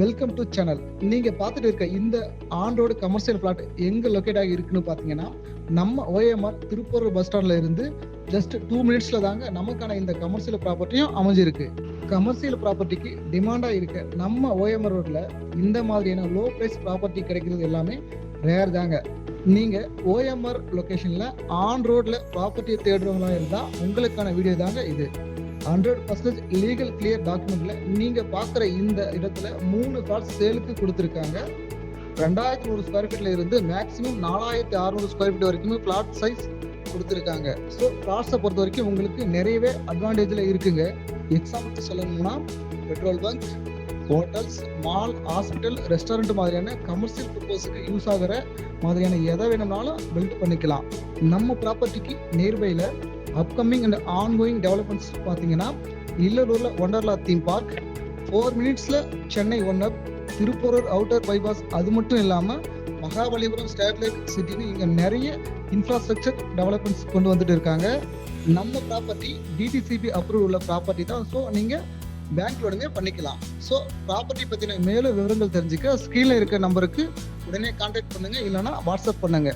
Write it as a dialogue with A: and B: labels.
A: Welcome to channel. நீங்க பார்த்துட்டு இருக்க இந்த ஆன்-ரோடு கமர்ஷியல் பிளாட் எங்க லொகேட் ஆகி இருக்குன்னு பார்த்தீங்கன்னா, நம்ம OMR திருப்பூர் பஸ் ஸ்டாண்ட்ல இருந்து ஜஸ்ட் 2 மினிட்ஸ்ல தாங்க நமக்கான இந்த கமர்ஷியல் ப்ராப்பர்ட்டியும் அமைஞ்சிருக்கு. கமர்ஷியல் ப்ராப்பர்ட்டிக்கு டிமாண்டா இருக்க நம்ம OMR ரோட்ல இந்த மாதிரியான லோ பிரைஸ் ப்ராப்பர்ட்டி கிடைக்கிறது எல்லாமே ரேர் தாங்க. நீங்க OMR லொகேஷன்ல ஆன் ரோட்ல ப்ராப்பர்ட்டியை தேடுறவங்களா இருந்தா உங்களுக்கான வீடியோ தாங்க இது. 100% லீகல் கிளியர் டாக்குமெண்ட்ல நீங்க பாக்குற இந்த இடத்துல 3 பிளாட் சேலுக்கு கொடுத்திருக்காங்க. 2100 ஸ்கொயர் ஃபீட்ல இருந்து மேக்ஸிமம் 4600 ஸ்கொயர் ஃபீட் வரைக்கும் பிளாட் சைஸ் கொடுத்திருக்காங்க. ஸோ பிளாட்ஸை பொறுத்த வரைக்கும் உங்களுக்கு நிறையவே அட்வான்டேஜ்ல இருக்குங்க. எக்ஸாம்பிள் சொல்லணும்னா petrol bunk, hotels, mall, hospital, restaurant மாதிரியான கமர்ஷியல் பர்பஸுக்கு யூஸ் ஆகிற மாதிரியான எதை வேணும்னாலும் பில்ட் பண்ணிக்கலாம். நம்ம ப்ராப்பர்ட்டிக்கு நியர்பைல அப்கமிங் அண்ட் ஆன்கோயிங் டெவலப்மெண்ட்ஸ் பார்த்தீங்கன்னா இல்லூர்ல ஒண்டர்லா தீம் பார்க், 4 மினிட்ஸ்ல சென்னை ஒன்அப், திருப்பூர் அவுட்டர் பைபாஸ், அது மட்டும் இல்லாமல் மகாபலிபுரம் ஸ்டேட்லைட் சிட்டின்னு இங்கே நிறைய இன்ஃப்ராஸ்ட்ரக்சர் டெவலப்மெண்ட்ஸ் கொண்டு வந்துட்டு இருக்காங்க. நம்ம ப்ராப்பர்ட்டி டிடிசிபி அப்ரூவ் உள்ள ப்ராப்பர்ட்டி தான். ஸோ நீங்கள் பேங்க் லோனுமே பண்ணிக்கலாம். ஸோ ப்ராப்பர்ட்டி பற்றின மேலும் விவரங்கள் தெரிஞ்சுக்க ஸ்க்ரீனில் இருக்க நம்பருக்கு உடனே கான்டாக்ட் பண்ணுங்க, இல்லைனா வாட்ஸ்அப் பண்ணுங்க.